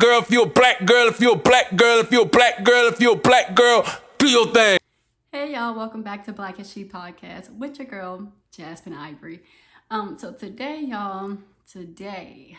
Girl, if you're a black girl, if you're a black girl, if you're a black girl, if you're a black girl, do your thing. Hey y'all, welcome back to Black as She Podcast with your girl, Jasmine Ivory. So today, y'all, today,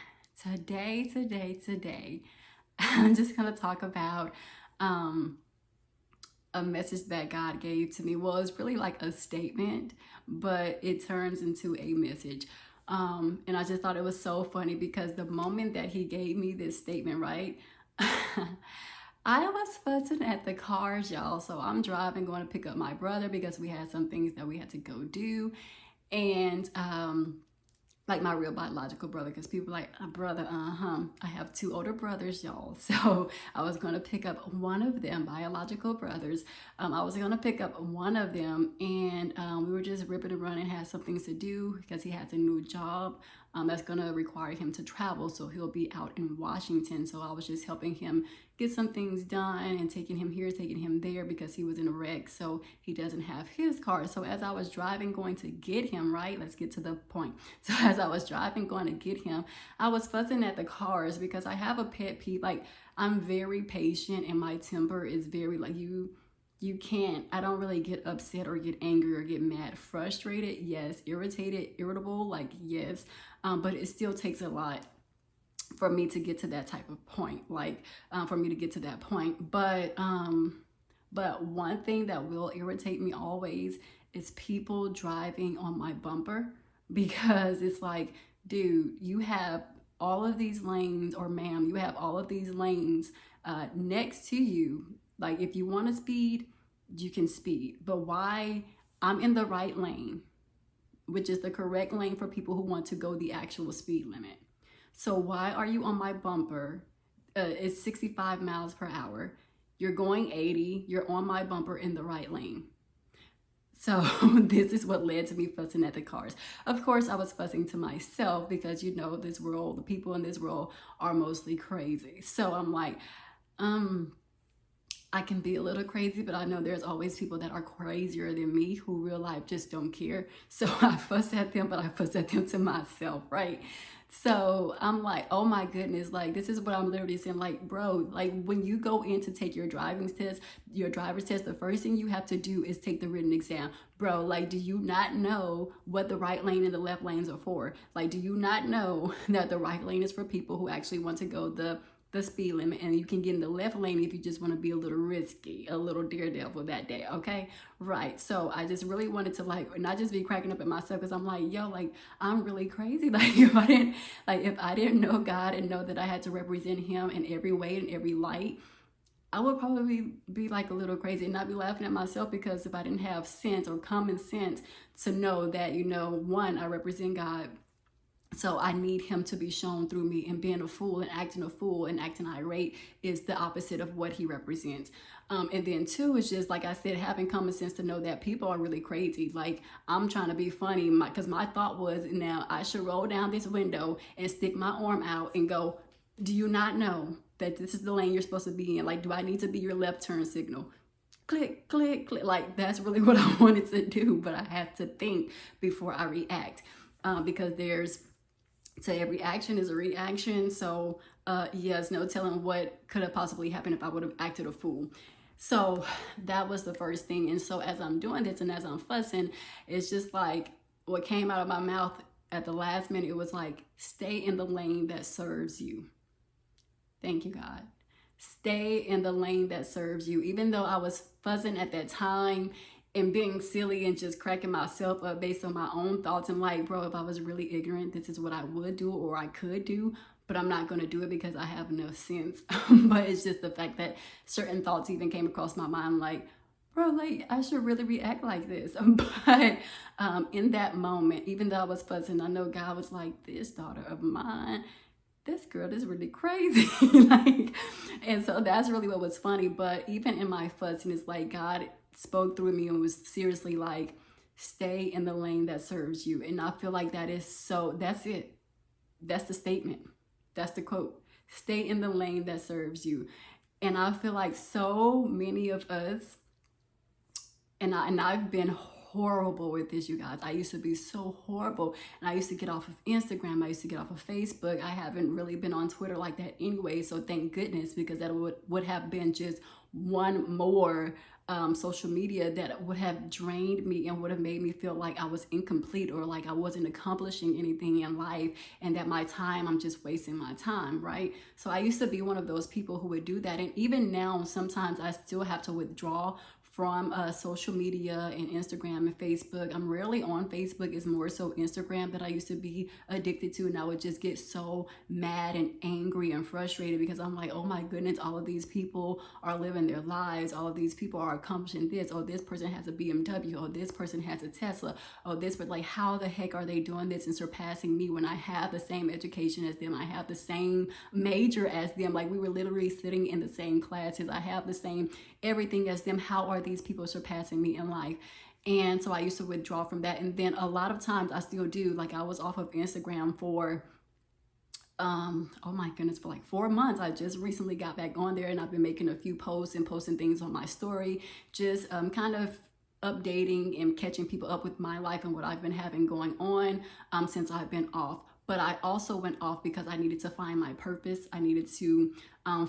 I'm just gonna talk about a message that God gave to me. Well, it's really like a statement, but it turns into a message. And I just thought it was so funny because the moment that he gave me this statement, right? I was fussing at the cars, y'all. So I'm driving, going to pick up my brother because we had some things that we had to go do. And like my real biological brother, because people are like, brother, I have two older brothers, y'all. So I was going to pick up one of them, biological brothers. I was going to pick up one of them, and we were just ripping and running, had some things to do because he has a new job that's going to require him to travel. So he'll be out in Washington. So I was just helping him get some things done and taking him here, taking him there because he was in a wreck. So he doesn't have his car. So as I was driving, going to get him, right? Let's get to the point. So as I was driving, going to get him, I was fussing at the cars because I have a pet peeve. Like, I'm very patient and my temper is very like you can't, I don't really get upset or get angry or get mad. Frustrated, yes. Irritated, irritable, like yes. But it still takes a lot for me to get to that type of point, like for me to get to that point. But one thing that will irritate me always is people driving on my bumper, because it's like, dude, you have all of these lanes, or ma'am, you have all of these lanes next to you. Like, if you want to speed, you can speed. But why? I'm in the right lane, which is the correct lane for people who want to go the actual speed limit. So why are you on my bumper? It's 65 miles per hour. You're going 80. You're on my bumper in the right lane. So this is what led to me fussing at the cars. Of course, I was fussing to myself because, you know, this world, the people in this world are mostly crazy. So I'm like, I can be a little crazy, but I know there's always people that are crazier than me who real life just don't care. So I fuss at them, but I fuss at them to myself, right? So I'm like, oh my goodness, like this is what I'm literally saying. Like, bro, like when you go in to take your driver's test, the first thing you have to do is take the written exam. Bro, like, do you not know what the right lane and the left lanes are for? Like, do you not know that the right lane is for people who actually want to go the speed limit, and you can get in the left lane if you just want to be a little risky, a little daredevil that day, okay? Right. So I just really wanted to like not just be cracking up at myself, because I'm like, yo, like I'm really crazy. Like if I didn't know God and know that I had to represent him in every way, in every light, I would probably be like a little crazy and not be laughing at myself, because if I didn't have sense or common sense to know that, you know, one, I represent God. So I need him to be shown through me, and being a fool and acting irate is the opposite of what he represents. And then two is just, like I said, having common sense to know that people are really crazy. Like, I'm trying to be funny because my thought was, now I should roll down this window and stick my arm out and go, do you not know that this is the lane you're supposed to be in? Like, do I need to be your left turn signal? Click, click, click. Like, that's really what I wanted to do, but I had to think before I react, because to every action is a reaction. So yes, no telling what could have possibly happened if I would have acted a fool. So that was the first thing. And so as I'm doing this and as I'm fussing, it's just like what came out of my mouth at the last minute, it was like, stay in the lane that serves you. Thank you, God. Stay in the lane that serves you. Even though I was fussing at that time and being silly and just cracking myself up based on my own thoughts, and like, bro, if I was really ignorant, this is what I would do or I could do, but I'm not going to do it because I have enough sense. But it's just the fact that certain thoughts even came across my mind, like, bro, like I should really react like this. But in that moment, even though I was fussing, I know God was like, this daughter of mine, this girl is really crazy. Like, and so that's really what was funny. But even in my fussing, it's like God spoke through me and was seriously like, stay in the lane that serves you. And I feel like that's it. That's the statement. That's the quote. Stay in the lane that serves you. And I feel like so many of us, and I've been horrible with this, you guys. I used to be so horrible. And I used to get off of Instagram. I used to get off of Facebook. I haven't really been on Twitter like that anyway. So thank goodness, because that would have been just one more social media that would have drained me and would have made me feel like I was incomplete, or like I wasn't accomplishing anything in life, and that I'm just wasting my time, right? So I used to be one of those people who would do that. And even now, sometimes I still have to withdraw from social media and Instagram and Facebook. I'm rarely on Facebook. It's more so Instagram that I used to be addicted to, and I would just get so mad and angry and frustrated because I'm like, oh my goodness, all of these people are living their lives. All of these people are accomplishing this. Oh, this person has a BMW. Oh, this person has a Tesla. Oh, this, but like, how the heck are they doing this and surpassing me when I have the same education as them? I have the same major as them. Like, we were literally sitting in the same classes. I have the same everything as them. How are these people surpassing me in life? And so I used to withdraw from that. And then a lot of times I still do. Like, I was off of Instagram for oh my goodness, for like 4 months. I just recently got back on there, and I've been making a few posts and posting things on my story, just kind of updating and catching people up with my life and what I've been having going on since I've been off. But I also went off because I needed to find my purpose. I needed to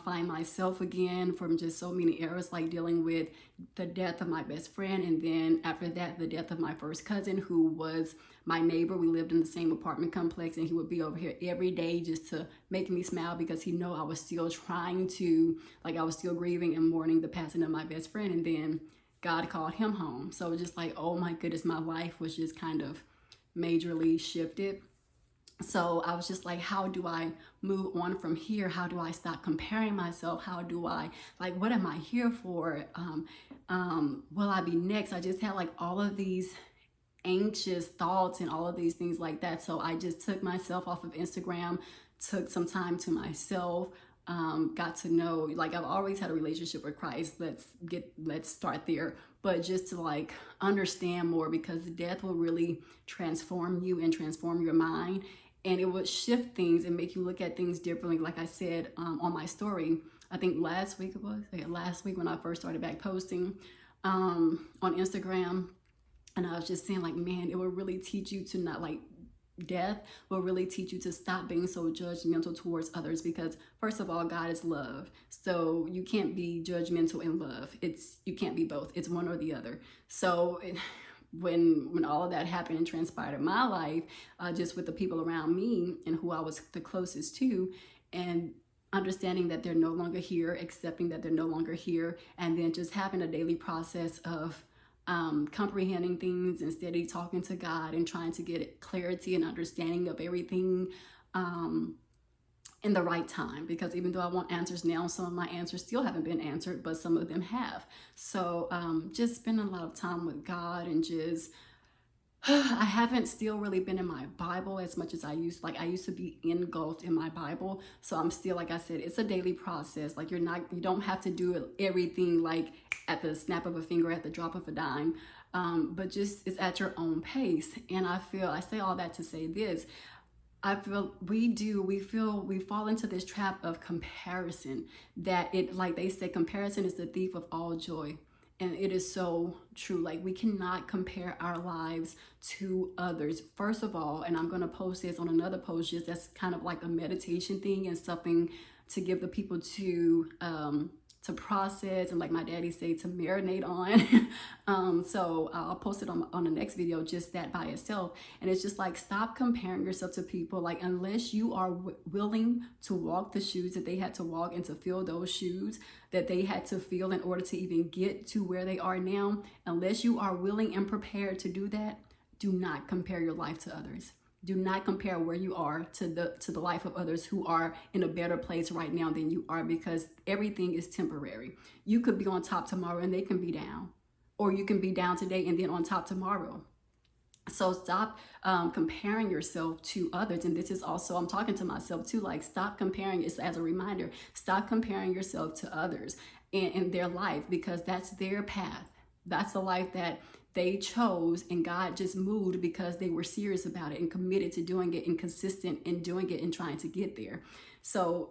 find myself again from just so many errors, like dealing with the death of my best friend. And then after that, the death of my first cousin, who was my neighbor. We lived in the same apartment complex, and he would be over here every day just to make me smile because he knew I was still trying to, like, I was still grieving and mourning the passing of my best friend. And then God called him home. So just like, oh my goodness, my life was just kind of majorly shifted. So I was just like, how do I move on from here? How do I stop comparing myself? How do I, like, what am I here for? Will I be next? I just had like all of these anxious thoughts and all of these things like that. So I just took myself off of Instagram, took some time to myself, got to know, like, I've always had a relationship with Christ. Let's start there. But just to like understand more, because death will really transform you and transform your mind. And it would shift things and make you look at things differently. Like I said on my story, I think last week when I first started back posting on Instagram. And I was just saying, like, man, it will really teach you to not, like, death will really teach you to stop being so judgmental towards others, because first of all, God is love. So you can't be judgmental and love. You can't be both. It's one or the other. So when all of that happened and transpired in my life, just with the people around me and who I was the closest to, and understanding that they're no longer here, accepting that they're no longer here, and then just having a daily process of comprehending things and steady talking to God and trying to get clarity and understanding of everything in the right time. Because even though I want answers now, some of my answers still haven't been answered, but some of them have. So just spending a lot of time with God, and just I haven't still really been in my Bible as much as I used. Like, I used to be engulfed in my Bible. So I'm still, like I said, it's a daily process. Like, you don't have to do everything like at the snap of a finger, at the drop of a dime. But just, it's at your own pace. And I say all that to say this. I feel we fall into this trap of comparison, that like they say, comparison is the thief of all joy. And it is so true. Like, we cannot compare our lives to others. First of all, and I'm going to post this on another post, just that's kind of like a meditation thing and something to give the people to process, and like my daddy say, to marinate on. So I'll post it on the next video, just that by itself. And it's just like, stop comparing yourself to people. Like, unless you are willing to walk the shoes that they had to walk, and to feel those shoes that they had to feel in order to even get to where they are now, unless you are willing and prepared to do that, do not compare your life to others. Do not compare where you are to the life of others who are in a better place right now than you are, because everything is temporary. You could be on top tomorrow and they can be down, or you can be down today and then on top tomorrow. So stop comparing yourself to others. And this is also, I'm talking to myself too, like, stop comparing. It's as a reminder, stop comparing yourself to others in their life, because that's their path. That's the life that they chose, and God just moved because they were serious about it and committed to doing it and consistent in doing it and trying to get there. So,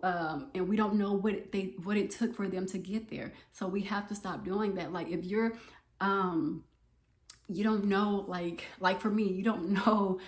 and we don't know what it took for them to get there. So we have to stop doing that. Like, if you're, You don't know, like for me, you don't know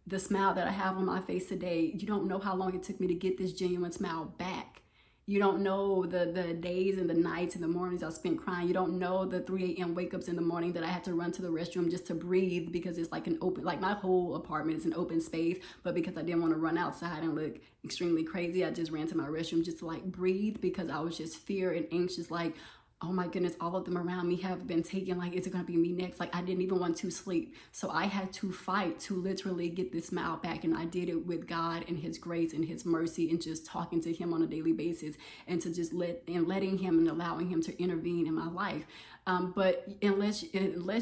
the smile that I have on my face today. You don't know how long it took me to get this genuine smile back. You don't know the days and the nights and the mornings I spent crying. You don't know the 3 a.m. wake ups in the morning that I had to run to the restroom just to breathe, because it's like an open, like my whole apartment is an open space. But because I didn't want to run outside and look extremely crazy, I just ran to my restroom just to like breathe, because I was just fear and anxious, like, oh my goodness, all of them around me have been taken. Like, is it going to be me next? Like, I didn't even want to sleep. So I had to fight to literally get this smile back. And I did it with God and his grace and his mercy, and just talking to him on a daily basis, and to just letting him and allowing him to intervene in my life. But unless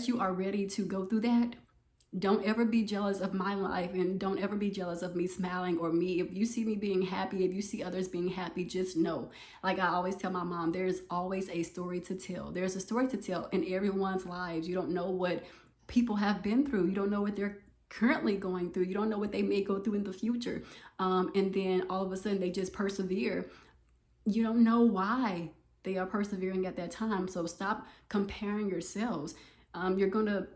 you are ready to go through that, don't ever be jealous of my life, and don't ever be jealous of me smiling or me. If you see me being happy, if you see others being happy, just know, like I always tell my mom, there's always a story to tell. There's a story to tell in everyone's lives. You don't know what people have been through. You don't know what they're currently going through. You don't know what they may go through in the future. And then all of a sudden they just persevere. You don't know why they are persevering at that time. So stop comparing yourselves. You're going to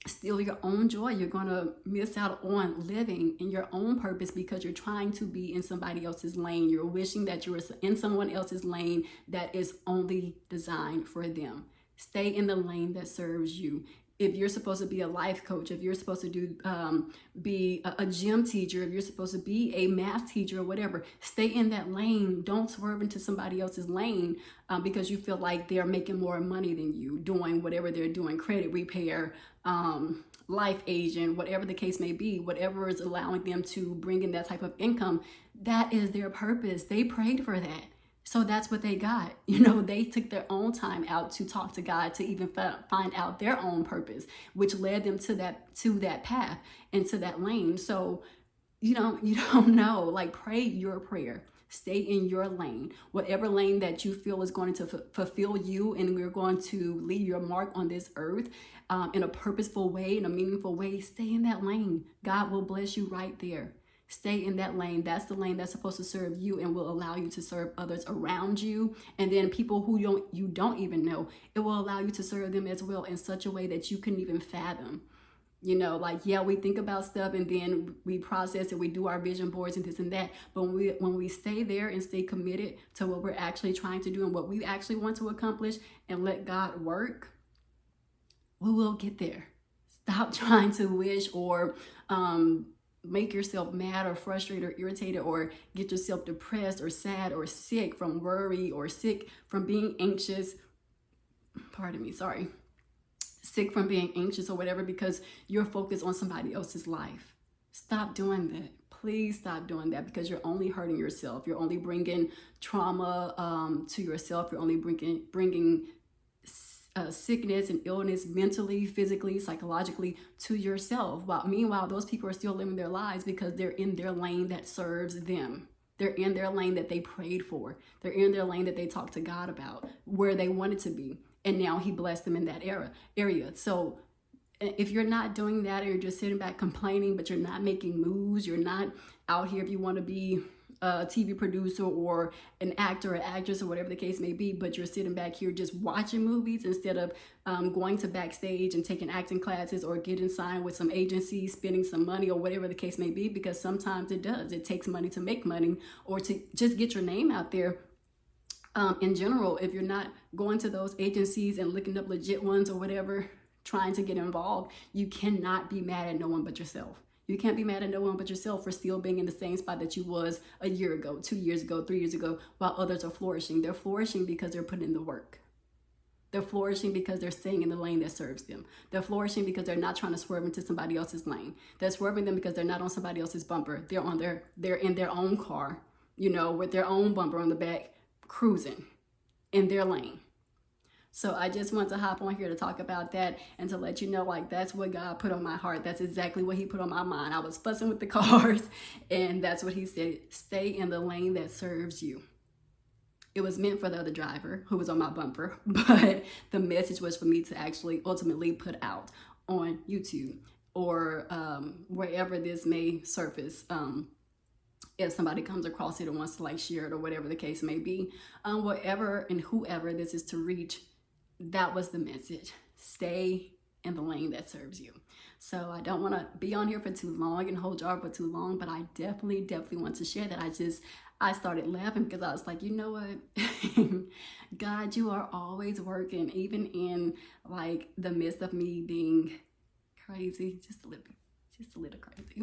steal your own joy. You're going to miss out on living in your own purpose because you're trying to be in somebody else's lane. You're wishing that you were in someone else's lane that is only designed for them. Stay in the lane that serves you. If you're supposed to be a life coach, if you're supposed to be a gym teacher, if you're supposed to be a math teacher or whatever, stay in that lane. Don't swerve into somebody else's lane because you feel like they're making more money than you, doing whatever they're doing, credit repair, life agent, whatever the case may be, whatever is allowing them to bring in that type of income. That is their purpose. They prayed for that. So that's what they got. You know, they took their own time out to talk to God, to even find out their own purpose, which led them to that path and to that lane. So, you don't know, like, pray your prayer. Stay in your lane, whatever lane that you feel is going to fulfill you, and we're going to leave your mark on this earth in a purposeful way, in a meaningful way. Stay in that lane. God will bless you right there. Stay in that lane. That's the lane that's supposed to serve you and will allow you to serve others around you. And then people who you don't even know, it will allow you to serve them as well in such a way that you couldn't even fathom. You know, like, yeah, we think about stuff and then we process it, we do our vision boards and this and that. But when we stay there and stay committed to what we're actually trying to do and what we actually want to accomplish and let God work, we will get there. Stop trying to wish or make yourself mad or frustrated or irritated or get yourself depressed or sad or sick from worry or sick from being anxious. Sick from being anxious or whatever because you're focused on somebody else's life. Stop doing that. Please stop doing that, because you're only hurting yourself. You're only bringing trauma to yourself. You're only bringing sickness and illness mentally, physically, psychologically to yourself. Meanwhile, those people are still living their lives because they're in their lane that serves them. They're in their lane that they prayed for. They're in their lane that they talked to God about, where they wanted to be. And now he blessed them in that area. So if you're not doing that, or you're just sitting back complaining, but you're not making moves, you're not out here, if you want to be a TV producer or an actor or actress or whatever the case may be, but you're sitting back here just watching movies instead of going to backstage and taking acting classes or getting signed with some agency, spending some money or whatever the case may be, because sometimes it takes money to make money or to just get your name out there. In general, if you're not going to those agencies and looking up legit ones or whatever, trying to get involved, you cannot be mad at no one but yourself. You can't be mad at no one but yourself for still being in the same spot that you was a year ago, 2 years ago, 3 years ago, while others are flourishing. They're flourishing because they're putting in the work. They're flourishing because they're staying in the lane that serves them. They're flourishing because they're not trying to swerve into somebody else's lane. They're swerving them because they're not on somebody else's bumper. They're in their own car, with their own bumper on the back, cruising in their lane. So I just want to hop on here to talk about that and to let you know, like, that's what God put on my heart. That's exactly what he put on my mind. I was fussing with the cars, and that's what he said. Stay in the lane that serves you. It was meant for the other driver who was on my bumper, but the message was for me to actually ultimately put out on YouTube or wherever this may surface. If somebody comes across it and wants to like share it or whatever the case may be, whatever and whoever this is to reach, that was the message. Stay in the lane that serves you. So I don't want to be on here for too long and hold y'all for too long, but I definitely want to share that. I started laughing because I was like, you know what? God, you are always working, even in like the midst of me being crazy, just a little crazy.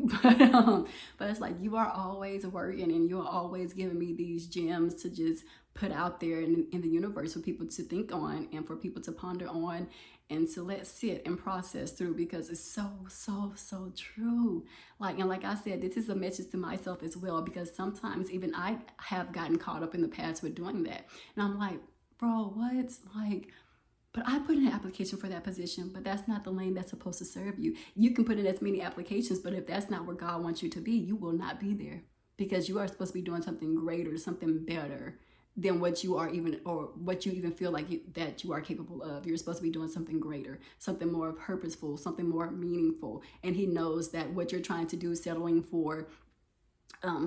But it's like you are always working and you're always giving me these gems to just put out there in the universe for people to think on and for people to ponder on and to let sit and process through, because it's so true. Like I said, this is a message to myself as well, because sometimes even I have gotten caught up in the past with doing that. And I'm like, bro, what? Like, but I put in an application for that position, but that's not the lane that's supposed to serve you. You can put in as many applications, but if that's not where God wants you to be, you will not be there, because you are supposed to be doing something greater, something better than what you are even, or what you even feel like that you are capable of. You're supposed to be doing something greater, something more purposeful, something more meaningful. And he knows that what you're trying to do, settling for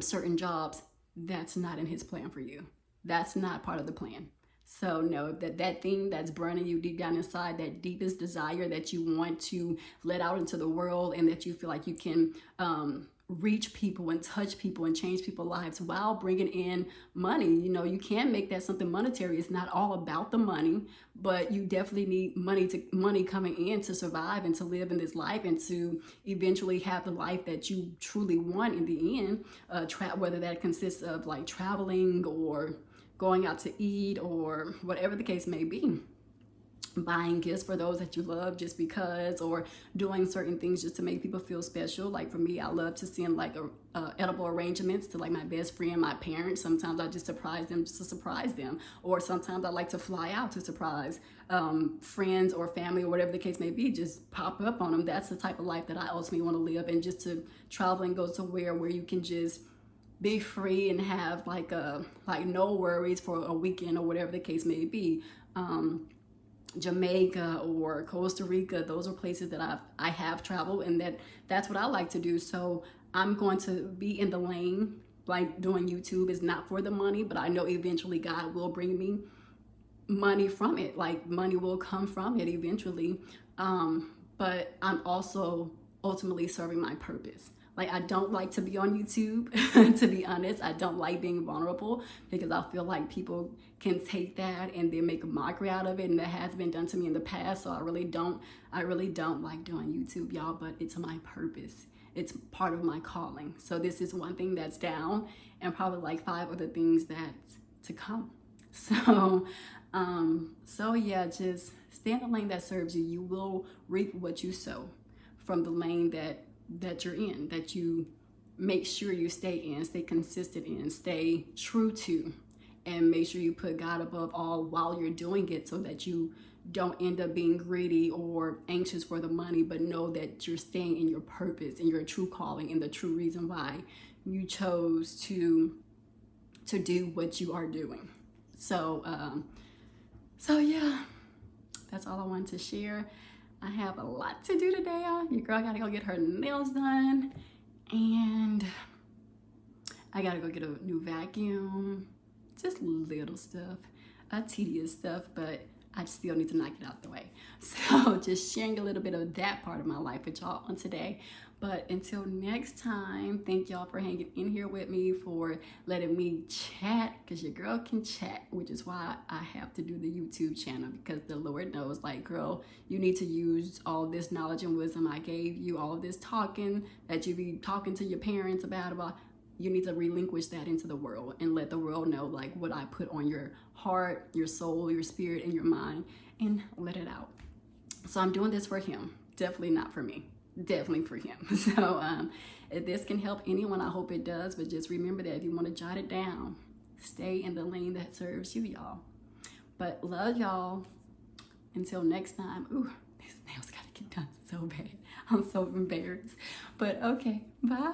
certain jobs, that's not in his plan for you. That's not part of the plan. So know that thing that's burning you deep down inside, that deepest desire that you want to let out into the world, and that you feel like you can reach people and touch people and change people's lives while bringing in money. You know, you can make that something monetary. It's not all about the money, but you definitely need money coming in to survive and to live in this life and to eventually have the life that you truly want in the end. Whether that consists of like traveling or going out to eat or whatever the case may be. Buying gifts for those that you love just because, or doing certain things just to make people feel special. Like for me, I love to send like edible arrangements to like my best friend, my parents. Sometimes I just surprise them just to surprise them, or sometimes I like to fly out to surprise friends or family or whatever the case may be, just pop up on them. That's the type of life that I ultimately want to live, and just to travel and go somewhere where you can just be free and have like no worries for a weekend or whatever the case may be. Jamaica or Costa Rica, those are places that I have traveled, and that's what I like to do. So I'm going to be in the lane. Like doing YouTube is not for the money, but I know eventually God will bring me money from it. Like money will come from it eventually. But I'm also ultimately serving my purpose. Like, I don't like to be on YouTube, to be honest. I don't like being vulnerable, because I feel like people can take that and then make a mockery out of it, and that has been done to me in the past. So I really don't like doing YouTube, y'all, but it's my purpose. It's part of my calling. So this is one thing that's down, and probably like 5 other things that's to come. So yeah, just stay in the lane that serves you. You will reap what you sow from the lane that you're in, that you make sure you stay in, stay consistent in, stay true to, and make sure you put God above all while you're doing it, so that you don't end up being greedy or anxious for the money, but know that you're staying in your purpose and your true calling and the true reason why you chose to do what you are doing. So yeah, that's all I wanted to share. I have a lot to do today. Your girl gotta go get her nails done, and I gotta go get a new vacuum. Just little stuff, tedious stuff, but I still need to knock it out the way. So just sharing a little bit of that part of my life with y'all on today. But until next time, thank y'all for hanging in here with me, for letting me chat, because your girl can chat, which is why I have to do the YouTube channel, because the Lord knows, like, girl, you need to use all this knowledge and wisdom I gave you, all of this talking that you be talking to your parents about, you need to relinquish that into the world and let the world know, like, what I put on your heart, your soul, your spirit, and your mind, and let it out. So I'm doing this for him, definitely not for me. Definitely for him. So if this can help anyone, I hope it does. But just remember that if you want to jot it down, stay in the lane that serves you, y'all. But love y'all. Until next time. Ooh, these nails gotta get done so bad. I'm so embarrassed. But okay, bye.